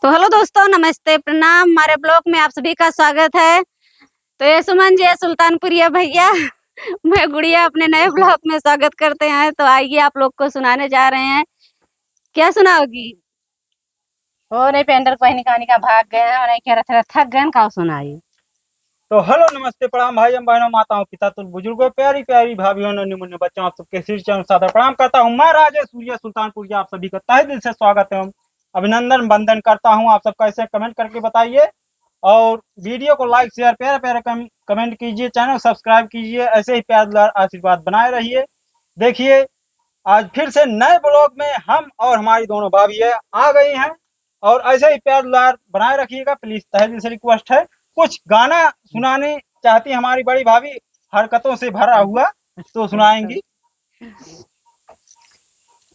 तो हेलो दोस्तों, नमस्ते, प्रणाम। हमारे ब्लॉग में आप सभी का स्वागत है। तो ये सुमन जी, सुल्तानपुरिया भैया मैं गुड़िया अपने नए ब्लॉग में स्वागत करते हैं। तो आइए आप लोग को सुनाने जा रहे हैं। क्या सुनाओगी? हो नहीं पेंडर कोई निकानी का भाग गए हैं और नहीं कह रहे थे थक गए का सुनाई। तो हेलो नमस्ते प्रणाम भाई बहनों माताओं पिता तुल बुजुर्गों प्यारी प्यारी भाभीओं नन्ही मुन्ने बच्चों आप सबके सिर चरण सादर प्रणाम करता हूँ। मैं राजेश सूर्य सुल्तानपुर आप सभी का तहे दिल से स्वागत एवं अभिनंदन वंदन करता हूँ। आप सबका ऐसे कमेंट करके बताइए और वीडियो को लाइक शेयर प्यारे प्यारे कमेंट कीजिए, चैनल सब्सक्राइब कीजिए। ऐसे ही प्यार दुलार आशीर्वाद बनाए रहिए। देखिए आज फिर से नए ब्लॉग में हम और हमारी दोनों भाभी आ गई हैं और ऐसे ही प्यार दुलार बनाए रखिएगा। प्लीज तहे दिल से रिक्वेस्ट है। कुछ गाना सुनाने चाहती हमारी बड़ी भाभी, हरकतों से भरा हुआ, तो सुनाएंगी।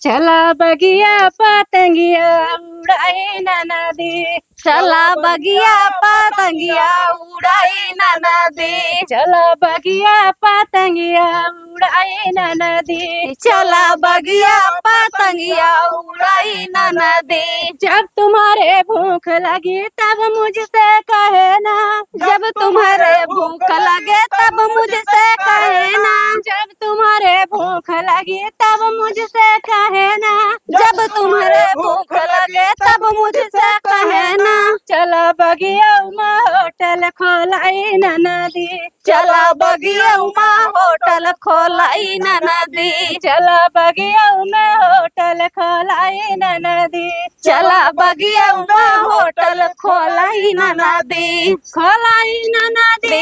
चला बगिया पतंगिया उड़ाए नदी, चला बगिया पतंगिया उड़ाई ना नदी, चला बगिया पतंगिया उड़ाए नदी, चला बगिया पतंगिया उड़ाई ना नदी। जब तुम्हारे भूख लगी तब मुझसे कहे ना, जब तुम्हारे भूख लगे तब मुझसे कहे ना, जब तुम्हारे भूख लगी तब मुझसे कहे ना, जब तुम्हारे भूख लगे तब मुझसे कहे ना। चला बगिया होटल खोलाई नदी, चला बगिया होटल खोलाई ना नदी, चला बगिया होटल खोलाई नदी, चला बगिया होटल खोलाई ना नदी, खोलाई नदी,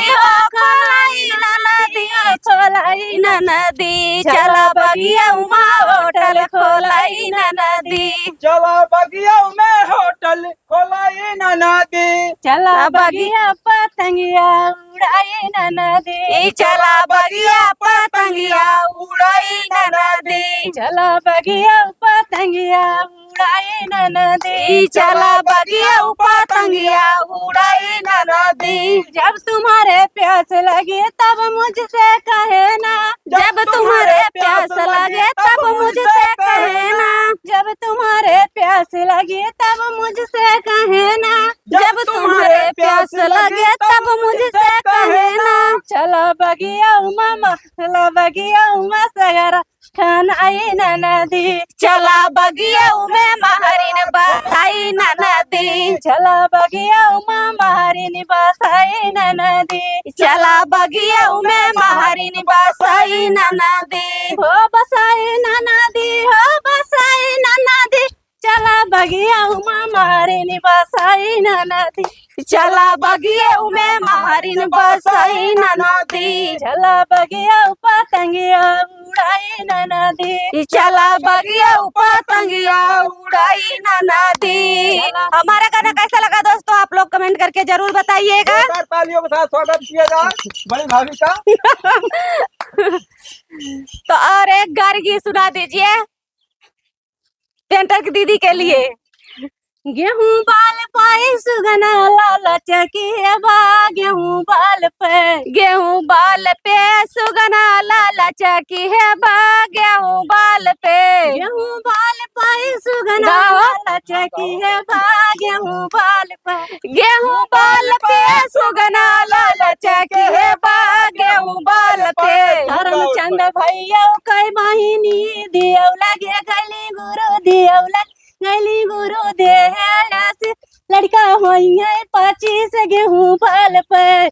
खोलाई ना नदी, खोलाई ना नदी। चला बगिया होटल खोलाई ना नदी, चला बगिया में होटल खोलाई ना नदी, चला बगिया पतंगिया उड़ाई नदी, चला बगिया पतंगिया उड़ाई ना नदी, चला बगिया पतंगिया उड़ाई नदी, चला बगिया पतंगिया उड़ाई ना नदी। जब तुम्हारे प्यास लगे तब मुझसे कहे ना, जब तुम्हारे प्यास लगे तब मुझसे कहे ना, जब तुम्हारे प्यास लगे तब मुझसे कहे ना, जब तुम्हारे प्यास लगे तब मुझसे कहे ना। चला बगिया मामा, चला बगिया सगरा खान आई नदी, चला बगिया में महरिन बसाई ना नदी, चला बगिया महरिन बसाई नदी, चला बगिया में महरिन बसाई ना नदी, हो बसाई नदी, हो बसाई नदी, चला बगिया महरिन बसाई नदी, चला बगिया में महरिन बसाई ना नदी, चला बगिया पतंगिया उड़ाई नदी, चला बगिया पतंगिया उड़ाई ना नदी। हमारा गाना कैसा लगा दोस्तों, आप लोग कमेंट करके जरूर बताइएगा। तालियों के साथ स्वागत किया जाए बड़ी भाभी का। तो और एक गार्गी सुना दीजिए पेंटर की दीदी के लिए। गेहूं बाल पाए सुगना लाला चकी बा, गेहूं बाल पे, गेहूं बाल पे सुगना लाला चकी है बा, गेहूं बाल पे, गेहूं बाल पाए सुगना लाला चकी है बा, गेहूं बाल पे, गेहूं बाल पे सुगना लाला चकी है बा, गेहूं बाल पे। धर्मचंद भैया कई बहिनी दियो लगे गली गुरु दियो गली गुरु दे लड़का होई 25 गेहूं बाल पे।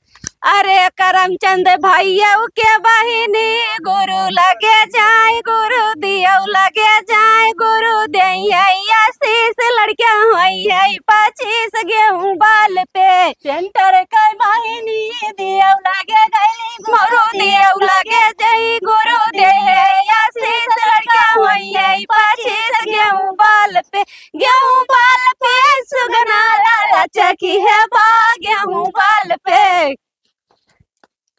अरे करमचंद भैया के बहिनी गुरु लगे जाए, गुरु दियो लगे जाए, गुरु दे आशीष लड़का होई 25 गेहूं बाल पे। सेंटर के बहिनी दियो लगे गली गुरु दियो लगे जाई, गुरु दे आशीष लड़का होई 25 गेहूं बाल पे, गेहूं बाल पे सुगना लाला चकी है बा, गेहूं बाल पे।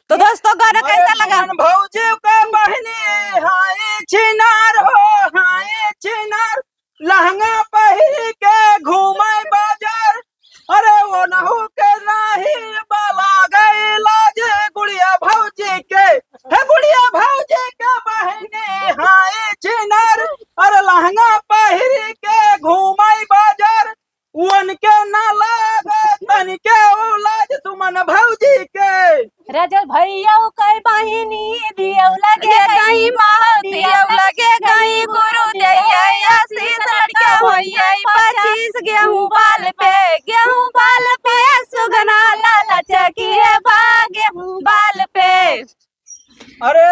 तो दोस्तों गाना कैसा लगा? भौजी के बहनी हाय छिनार हो, हाय छिनार लहंगा पहिर के घूमे बाजार। अरे वो नहु के नाही बाला गई लाज गुड़िया भौजी के, है गुड़िया भौजी के बहनी हाय छिनार। अरे लहंगा पहिर के घूमे बाजार, वो मन के ना लागे तन के लाज सुमन भौजी के। राजा भैया कई बहिनी दियो लगे लगे गई माँ दियो लगे गई गुरु दैया आशीष लड़का होइए 25 गेहूं बाल पे सुगना लाला चकिए बा गेहूं बाल पे। अरे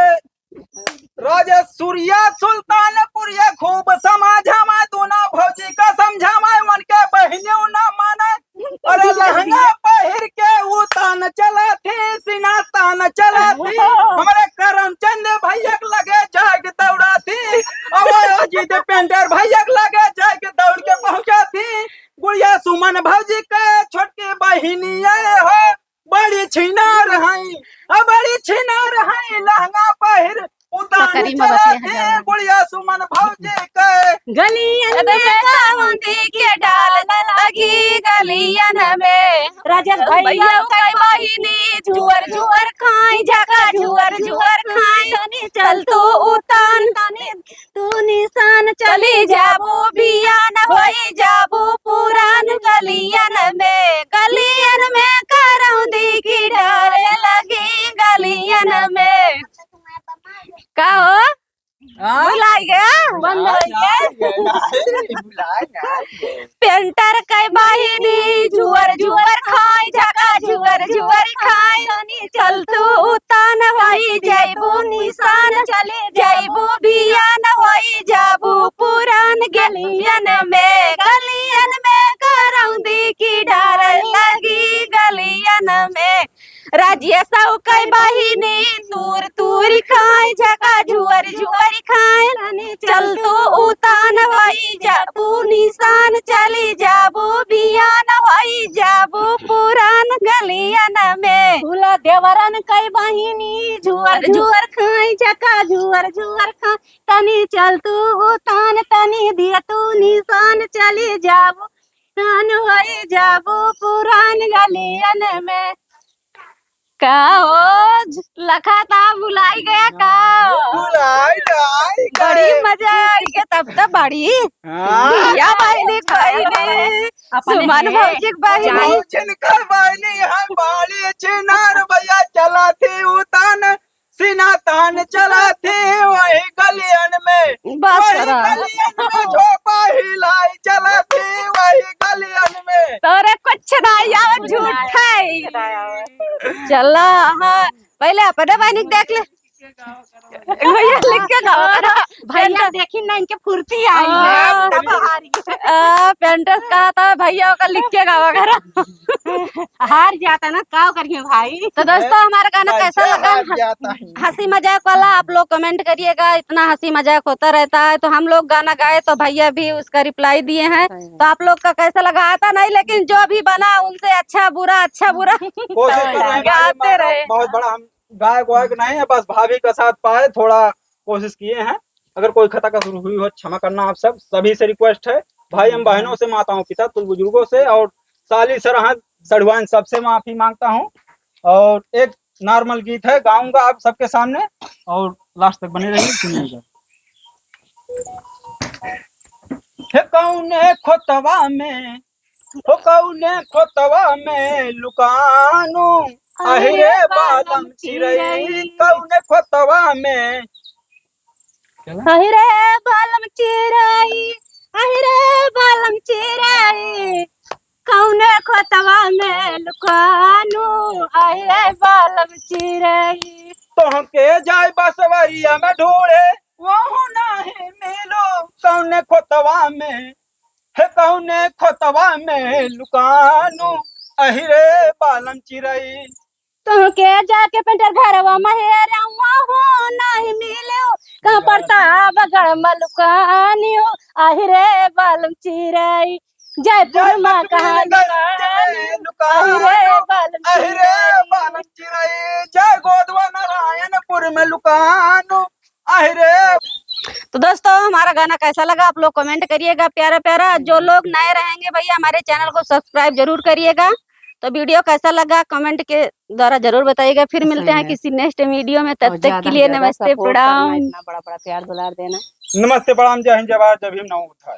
राजा सूर्या सुल्तानपुर ये खूब समाझामा दूना भौजी का समझामा मन के बहनियों ना माने। अरे लहंगा पहिर के उतान चला थी सीना तान चला थी हमारे करमचंद भैया लगे जाग दौड़ा थी। अब अजीत पेंटर भैया लगे जाग दौड़ के पहुंचा थी। गुड़िया सुमन भौजी का छोटकी बहिनी हो बड़ी छिनार हई बड़ी छिनार हई लहंगा पहिर उतान चला थी गुड़िया सुमन भौजी के। गलियन में कांदी के डाल लगी गलियन में। राजा भैया कई बहिनी जुअर जुअर खाई झका जुअर खाई तनी चल तू उतान तनी तू निशान चली जाबू बियान होई जाबू पुरान गलियन में करौंदी की डाल लगी गलियन में। का हो बुलाई गया पेंटर कई बहिनी जुअर खाई झका जुअर खाई तनी चल तू उतान होई जाइबू निशान चले जाइबू बियान होई जाबू पुरान गलियन में करौंदी की डार लगी गलियन में। राजिया सौ कई बहिनी तूर खाई झका जुअर खाई चल तू उतान होई जाबू निशान चली जाबू बियान होई जाबू पुरान गलियन में। फूला देवरन कई बहिनी जुअर खाई झका जुअर खाई तनी चल तू उतान तनी दिया तू निशान चली जाबू तान होई जाबू पुरान गलियन में। का हो लखा था बुलाई गया का बड़ी मजा आई के तब तो बड़ी या बहनी बहनी सुमन भौजी बहनी जिनकर बहनी हम बाली छिनार भैया चला थी उतान सीना तान चला थी वही गलियन में बस वही गलियन में झोपा हिलाई चला थी वही गलियन में। तोरे कुछ नहीं आव झूठ है। चला हाँ पहले अपने बहनी को देख ले भैया लिख के गाओ भैया देखी ना इनके फुर्ती आई है तब हारी पेंटर्स कहा था भैया का लिख के गावा घर हार जाता ना क्या करिए भाई। तो दोस्तों हमारा गाना कैसा लगा हंसी मजाक वाला आप लोग कमेंट करिएगा। इतना हंसी मजाक होता रहता है तो हम लोग गाना गाए तो भैया भी उसका रिप्लाई दिए हैं। तो आप लोग का कैसा लगा आता नहीं लेकिन जो भी बना उनसे अच्छा बुरा गाते रहे। बहुत बड़ा हम गायक वायक नहीं है बस भाभी का साथ पाए थोड़ा कोशिश किए हैं। अगर कोई खता का शुरू हुई हो क्षमा करना आप सब सभी से रिक्वेस्ट है। भाई हम बहनों से माताओं पिता तुल बुजुर्गों से और साली सरहद सड़वान सबसे माफी मांगता हूँ। और एक नॉर्मल गीत है गाऊंगा आप सबके सामने और लास्ट तक बने रहिए सुनिएगा। कौने खोतवा में लुकानू अहिरे बालम चिरई कौने खोतवा में अहिरे बालम चिराई कौने खोतवा में लुकानू अहिरे बालम चिराई। तोहके जाय बसवरिया में ढूंढे वहु नहीं मिलो कौने खोतवा में लुकानू अहिरे बालम चिरई। तुमके जाके पेंटर घरवा महेरा हो नहीं मिलो कहाँ पड़ता बगड़ मलुकानी हो अहिरे बालम चिराई। जयपुर माँ कहाँ अहिरे बालम चिरई जय गोदवा नारायणपुर में लुकानू अहिरे। तो दोस्तों हमारा गाना कैसा लगा आप लोग कमेंट करिएगा प्यारा प्यारा। जो लोग नए रहेंगे भैया हमारे चैनल को सब्सक्राइब जरूर करिएगा। तो वीडियो कैसा लगा कमेंट के द्वारा जरूर बताइएगा। फिर मिलते हैं किसी नेक्स्ट वीडियो में तब तक के लिए नमस्ते प्रणाम। इतना बड़ा प्यार दुलार देना। नमस्ते प्रणाम जय हिंद जय भारत जय भीम नमो बुद्धाय।